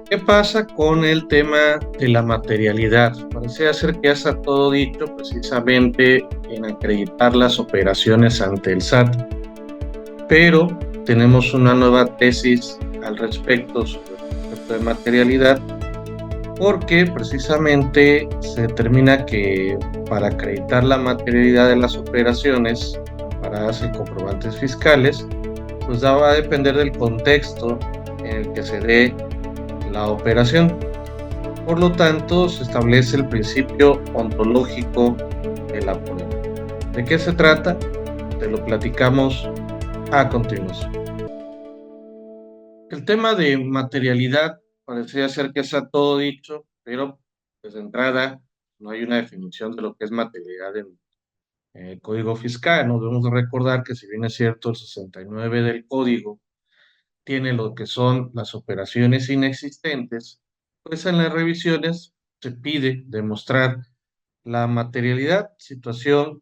¿Qué pasa con el tema de la materialidad? Parece ser que ya está todo dicho precisamente en acreditar las operaciones ante el SAT, pero tenemos una nueva tesis al respecto sobre el concepto de materialidad, porque precisamente se determina que para acreditar la materialidad de las operaciones amparadas en comprobantes fiscales, pues va a depender del contexto en el que se dé la operación. Por lo tanto, se establece el principio ontológico de la prueba. ¿De qué se trata? Te lo platicamos a continuación. El tema de materialidad parecería ser que está todo dicho, pero pues de entrada no hay una definición de lo que es materialidad en el Código Fiscal. No debemos de recordar que si bien es cierto el 69 del Código tiene lo que son las operaciones inexistentes, pues en las revisiones se pide demostrar la materialidad, situación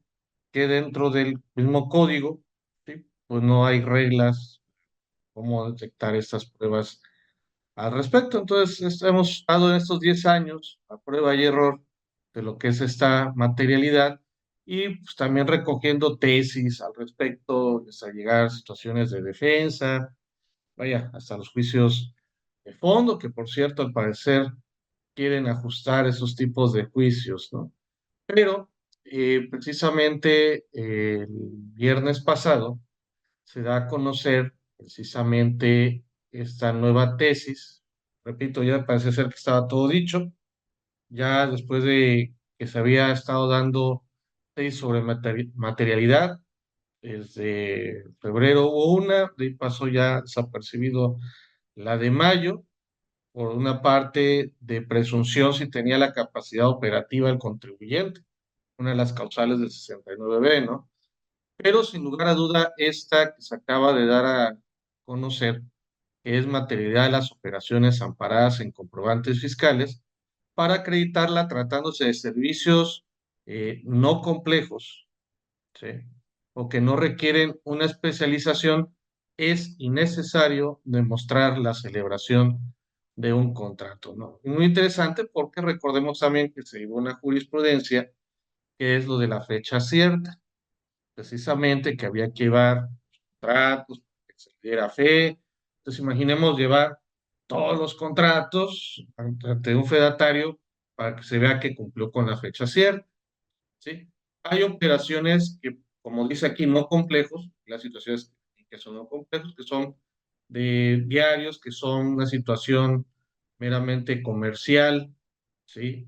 que dentro del mismo código, ¿sí? Pues no hay reglas cómo detectar estas pruebas al respecto. Entonces, hemos estado en estos 10 años a prueba y error de lo que es esta materialidad y pues, también recogiendo tesis al respecto, hasta llegar a situaciones de defensa, vaya, hasta los juicios de fondo, que por cierto, al parecer quieren ajustar esos tipos de juicios, ¿no? Pero precisamente el viernes pasado se da a conocer precisamente esta nueva tesis. Repito, ya parece ser que estaba todo dicho. Ya después de que se había estado dando tesis sobre materialidad, desde febrero hubo una, de ahí pasó ya desapercibido la de mayo, por una parte de presunción si tenía la capacidad operativa el contribuyente, una de las causales del 69B, ¿no? Pero sin lugar a duda, esta que se acaba de dar a conocer, que es materialidad de las operaciones amparadas en comprobantes fiscales, para acreditarla tratándose de servicios no complejos, ¿sí? O que no requieren una especialización, es innecesario demostrar la celebración de un contrato, ¿no? Y muy interesante porque recordemos también que se llevó una jurisprudencia que es lo de la fecha cierta, precisamente que había que llevar contratos, que se le diera fe. Entonces imaginemos llevar todos los contratos ante un fedatario para que se vea que cumplió con la fecha cierta, ¿sí? Hay operaciones que, como dice aquí, no complejos, las situaciones que son no complejos, que son de diarios, que son una situación meramente comercial, ¿sí?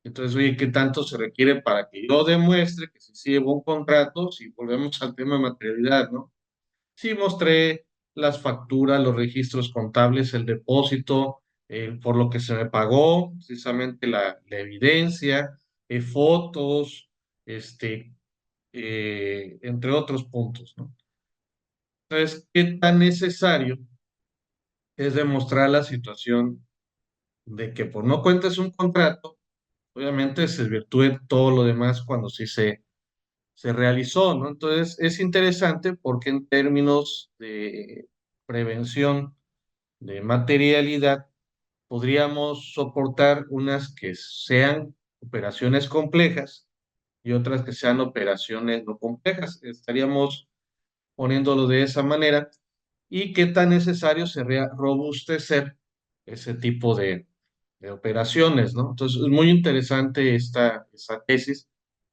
Entonces, oye, ¿qué tanto se requiere para que yo demuestre que sí llevo un contrato? Si volvemos al tema de materialidad, ¿no? Sí mostré las facturas, los registros contables, el depósito, por lo que se me pagó, precisamente la evidencia, fotos, este, entre otros puntos, ¿no? Entonces, ¿qué tan necesario es demostrar la situación de que por no cuentes un contrato, obviamente se desvirtúe todo lo demás cuando sí se realizó, ¿no? Entonces, es interesante porque en términos de prevención de materialidad, podríamos soportar unas que sean operaciones complejas y otras que sean operaciones no complejas. Estaríamos poniéndolo de esa manera. ¿Y qué tan necesario sería robustecer ese tipo de operaciones, ¿no? Entonces, es muy interesante esta tesis.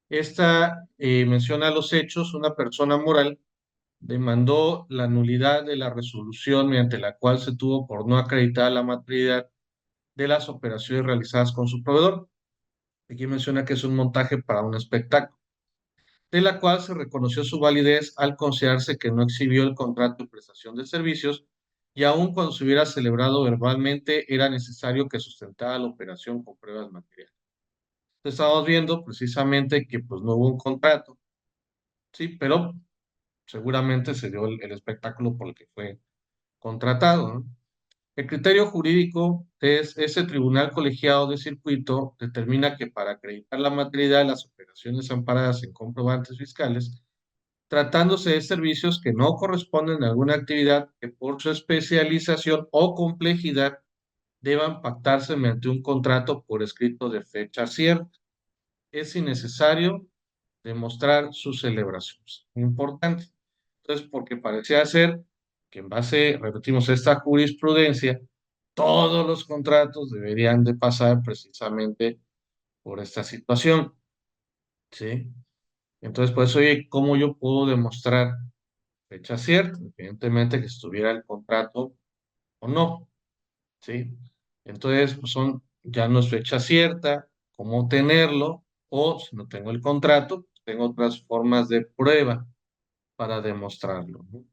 Esta menciona los hechos, una persona moral demandó la nulidad de la resolución mediante la cual se tuvo por no acreditar la materialidad de las operaciones realizadas con su proveedor. Aquí menciona que es un montaje para un espectáculo, de la cual se reconoció su validez al considerarse que no exhibió el contrato de prestación de servicios y aun cuando se hubiera celebrado verbalmente era necesario que sustentara la operación con pruebas materiales. Entonces, estamos viendo precisamente que pues no hubo un contrato, sí, pero seguramente se dio el espectáculo por el que fue contratado, ¿no? El criterio jurídico es ese tribunal colegiado de circuito determina que para acreditar la materialidad de las operaciones amparadas en comprobantes fiscales, tratándose de servicios que no corresponden a alguna actividad que por su especialización o complejidad deban pactarse mediante un contrato por escrito de fecha cierta. Es innecesario demostrar sus celebraciones. Importante. Entonces, porque parecía ser que en base, repetimos, a esta jurisprudencia, todos los contratos deberían de pasar precisamente por esta situación, ¿sí? Entonces, pues, oye, ¿cómo yo puedo demostrar fecha cierta? Evidentemente que estuviera el contrato o no, ¿sí? Entonces, pues ya no es fecha cierta, cómo tenerlo, o si no tengo el contrato, tengo otras formas de prueba para demostrarlo, ¿no?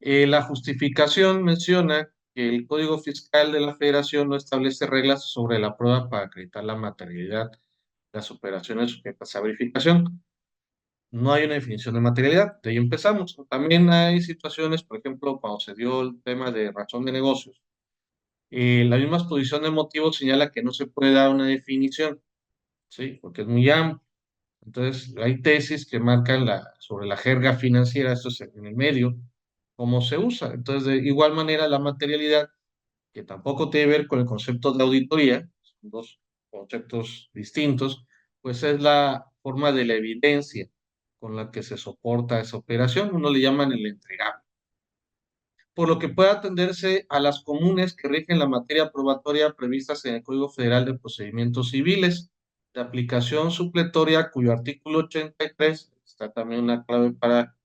La justificación menciona que el Código Fiscal de la Federación no establece reglas sobre la prueba para acreditar la materialidad de las operaciones sujetas a verificación. No hay una definición de materialidad, de ahí empezamos. También hay situaciones, por ejemplo, cuando se dio el tema de razón de negocios, la misma exposición de motivos señala que no se puede dar una definición, ¿sí? Porque es muy amplio. Entonces, hay tesis que marcan sobre la jerga financiera, esto es en el medio, cómo se usa. Entonces, de igual manera, la materialidad, que tampoco tiene que ver con el concepto de auditoría, son dos conceptos distintos, pues es la forma de la evidencia con la que se soporta esa operación. Uno le llaman el entregable. Por lo que puede atenderse a las comunes que rigen la materia probatoria previstas en el Código Federal de Procedimientos Civiles, de aplicación supletoria, cuyo artículo 83, está también una clave para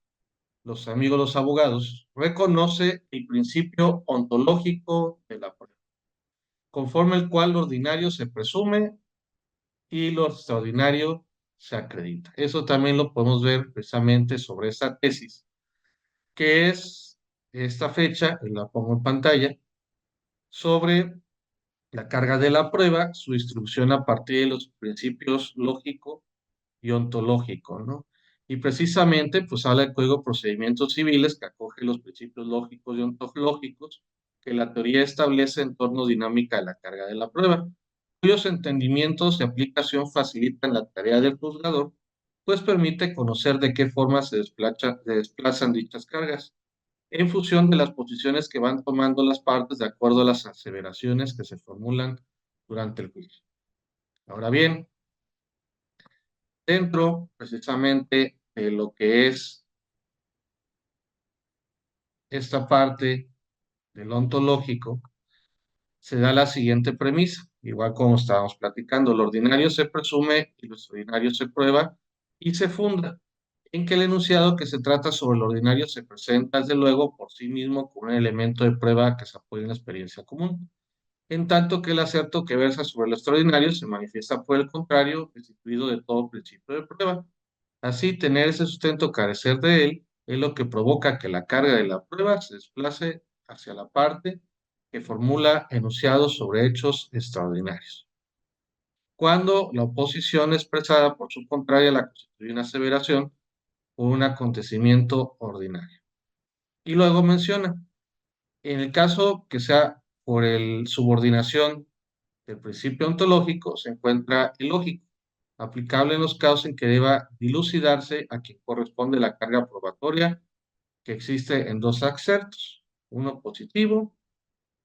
los amigos los abogados, reconoce el principio ontológico de la prueba, conforme el cual lo ordinario se presume y lo extraordinario se acredita. Eso también lo podemos ver precisamente sobre esta tesis, que es esta fecha, la pongo en pantalla, sobre la carga de la prueba, su distribución a partir de los principios lógico y ontológico, ¿no? Y precisamente, pues habla del Código de Procedimientos Civiles que acoge los principios lógicos y ontológicos que la teoría establece en torno a dinámica de la carga de la prueba, cuyos entendimientos y aplicación facilitan la tarea del juzgador, pues permite conocer de qué forma se desplazan dichas cargas en función de las posiciones que van tomando las partes de acuerdo a las aseveraciones que se formulan durante el juicio. Ahora bien, dentro precisamente de lo que es esta parte del ontológico, se da la siguiente premisa, igual como estábamos platicando, lo ordinario se presume y lo extraordinario se prueba y se funda en que el enunciado que se trata sobre lo ordinario se presenta, desde luego, por sí mismo como un elemento de prueba que se apoya en la experiencia común, en tanto que el acerto que versa sobre lo extraordinario se manifiesta por el contrario, destituido de todo principio de prueba. Así, tener ese sustento, carecer de él, es lo que provoca que la carga de la prueba se desplace hacia la parte que formula enunciados sobre hechos extraordinarios. Cuando la oposición expresada por su contraria la constituye una aseveración o un acontecimiento ordinario. Y luego menciona, en el caso que sea por el subordinación del principio ontológico, se encuentra el lógico, aplicable en los casos en que deba dilucidarse a quien corresponde la carga probatoria que existe en dos acertos, uno positivo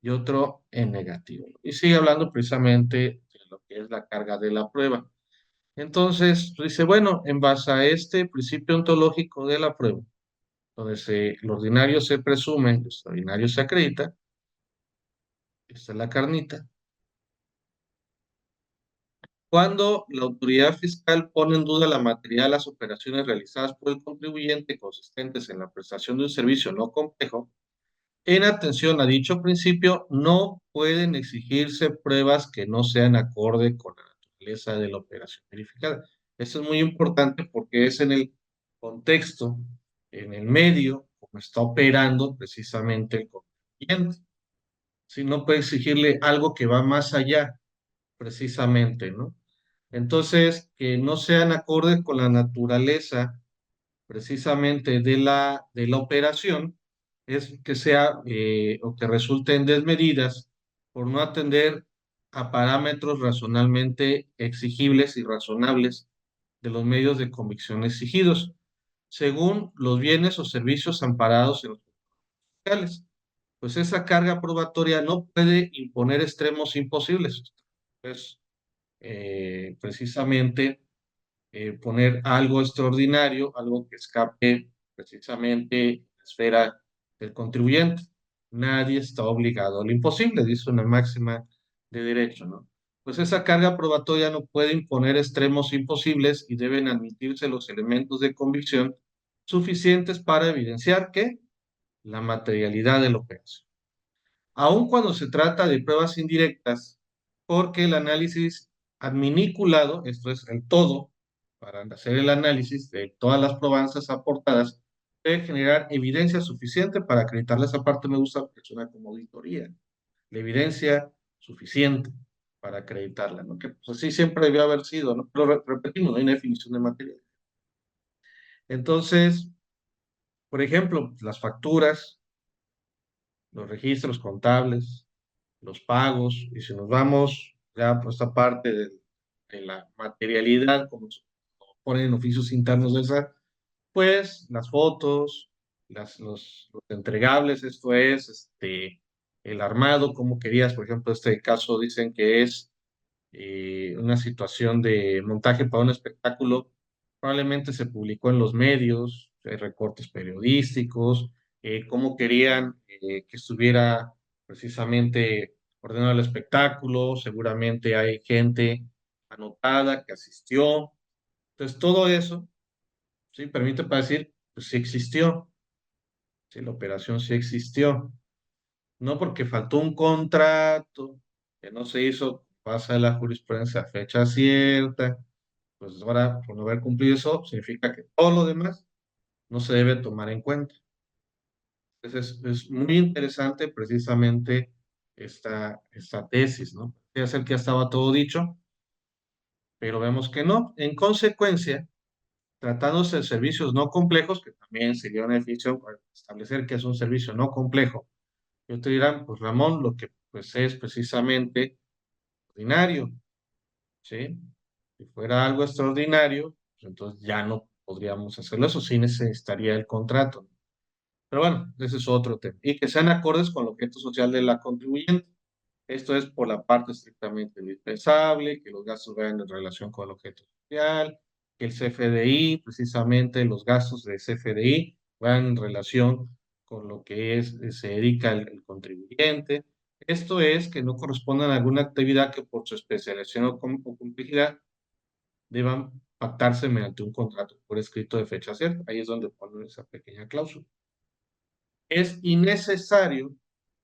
y otro en negativo. Y sigue hablando precisamente de lo que es la carga de la prueba. Entonces, dice, bueno, en base a este principio ontológico de la prueba, donde lo ordinario se presume, lo extraordinario se acredita, esta es la carnita. Cuando la autoridad fiscal pone en duda la materialidad de las operaciones realizadas por el contribuyente consistentes en la prestación de un servicio no complejo, en atención a dicho principio, no pueden exigirse pruebas que no sean acorde con la naturaleza de la operación verificada. Eso es muy importante porque es en el contexto, en el medio, como está operando precisamente el contribuyente. Si no puede exigirle algo que va más allá, precisamente, ¿no? Entonces, que no sean acordes con la naturaleza precisamente de la operación es que sea o que resulten desmedidas por no atender a parámetros razonablemente exigibles y razonables de los medios de convicción exigidos, según los bienes o servicios amparados en los fiscales. pues esa carga probatoria no puede imponer extremos imposibles. Pues precisamente poner algo extraordinario, algo que escape precisamente la esfera del contribuyente. Nadie está obligado a lo imposible, dice una máxima de derecho, ¿no? Pues esa carga probatoria no puede imponer extremos imposibles y deben admitirse los elementos de convicción suficientes para evidenciar que la materialidad de la operación. Aun cuando se trata de pruebas indirectas, porque el análisis adminiculado, esto es el todo, para hacer el análisis de todas las probanzas aportadas, debe generar evidencia suficiente para acreditarla. Esa parte me gusta porque suena como auditoría. La evidencia suficiente para acreditarla, ¿no? Que pues así siempre debió haber sido, ¿no? Pero repetimos, no hay una definición de material. Entonces, por ejemplo, las facturas, los registros contables, los pagos, y si nos vamos ya por esta parte de la materialidad, como ponen en oficios internos del SAT, pues las fotos, los entregables, esto es, el armado, como querías, por ejemplo, este caso dicen que es una situación de montaje para un espectáculo, probablemente se publicó en los medios, recortes periodísticos, cómo querían que estuviera precisamente ordenado el espectáculo, seguramente hay gente anotada que asistió, entonces todo eso, sí, permite para decir, pues sí existió, sí, la operación sí existió, no porque faltó un contrato que no se hizo, pasa la jurisprudencia a fecha cierta, pues ahora por no haber cumplido eso, significa que todo lo demás no se debe tomar en cuenta. Entonces es muy interesante precisamente esta tesis, ¿no? Quiere ser que ya estaba todo dicho, pero vemos que no. En consecuencia, tratándose de servicios no complejos, que también sería un beneficio establecer que es un servicio no complejo, yo te dirán, pues Ramón, lo que pues es precisamente ordinario, ¿sí? Si fuera algo extraordinario, pues entonces ya no podríamos hacerlo, eso sí necesitaría el contrato. Pero bueno, ese es otro tema. Y que sean acordes con el objeto social de la contribuyente. Esto es por la parte estrictamente indispensable, que los gastos vayan en relación con el objeto social, que el CFDI, precisamente los gastos de CFDI, vayan en relación con lo que se dedica el contribuyente. Esto es que no correspondan a alguna actividad que por su especialización o complejidad deban pactarse mediante un contrato por escrito de fecha cierta. Ahí es donde ponen esa pequeña cláusula. Es innecesario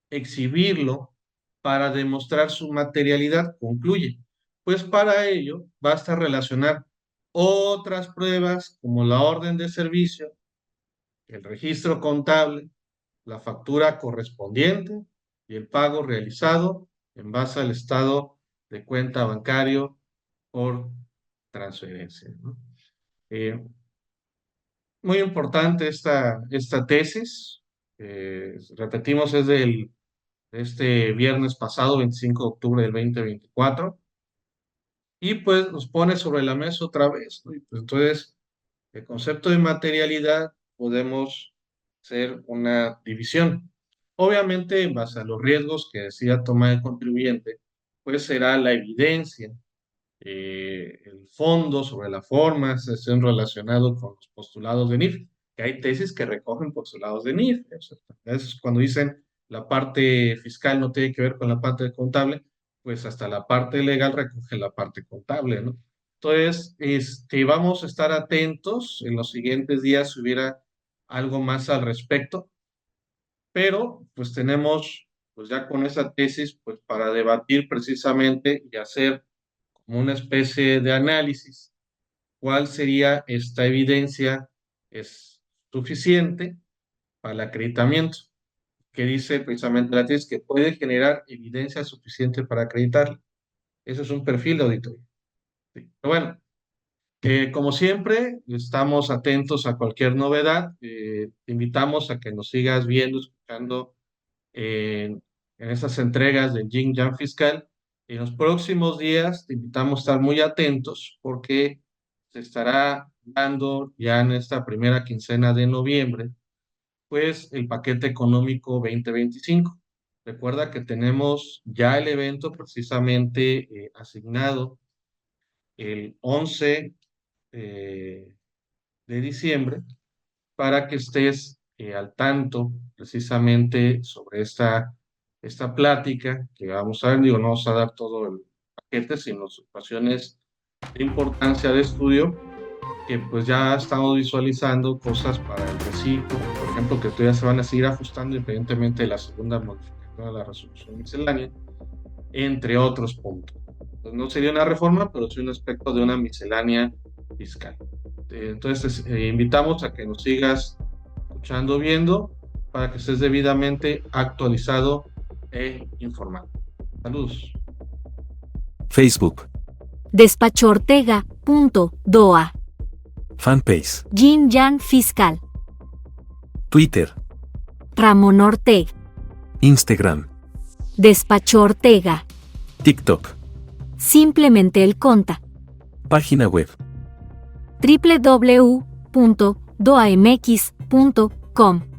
exhibirlo para demostrar su materialidad, concluye. Pues para ello basta relacionar otras pruebas como la orden de servicio, el registro contable, la factura correspondiente y el pago realizado en base al estado de cuenta bancario por transferencia, ¿no? Eh, Muy importante esta tesis. Repetimos, es del este viernes pasado, 25 de octubre del 2024, y pues nos pone sobre la mesa otra vez, ¿no? Y pues entonces, el concepto de materialidad podemos hacer una división. Obviamente, en base a los riesgos que decida tomar el contribuyente, pues será la evidencia, el fondo sobre la forma, se estén relacionados con los postulados de NIF, que hay tesis que recogen postulados de NIF. Es cuando dicen la parte fiscal no tiene que ver con la parte contable, pues hasta la parte legal recoge la parte contable, ¿no? Entonces, vamos a estar atentos en los siguientes días si hubiera algo más al respecto, pero pues tenemos, pues ya con esa tesis, pues para debatir precisamente y hacer como una especie de análisis, cuál sería esta evidencia es suficiente para el acreditamiento, que dice precisamente la tesis que puede generar evidencia suficiente para acreditarla. Eso es un perfil de auditoría. Sí. Pero bueno, como siempre, estamos atentos a cualquier novedad. Te invitamos a que nos sigas viendo, escuchando en esas entregas del Yin Yang Fiscal. En los próximos días te invitamos a estar muy atentos porque se estará dando ya en esta primera quincena de noviembre pues el paquete económico 2025. Recuerda que tenemos ya el evento precisamente asignado el 11 de diciembre para que estés al tanto precisamente sobre esta plática que vamos a ver. Digo, no vamos a dar todo el paquete, sino situaciones de importancia de estudio que pues ya estamos visualizando cosas para el reciclo, por ejemplo, que todavía se van a seguir ajustando independientemente de la segunda modificación de la resolución miscelánea, entre otros puntos. Pues no sería una reforma, pero sí un aspecto de una miscelánea fiscal. Entonces, invitamos a que nos sigas escuchando, viendo, para que estés debidamente actualizado e informado. Saludos. Facebook, Despachoortega.doa. Fanpage, Yin Yang Fiscal. Twitter, Ramón Ortega. Instagram, Despacho Ortega. TikTok, Simplemente el conta. página web, www.doamx.com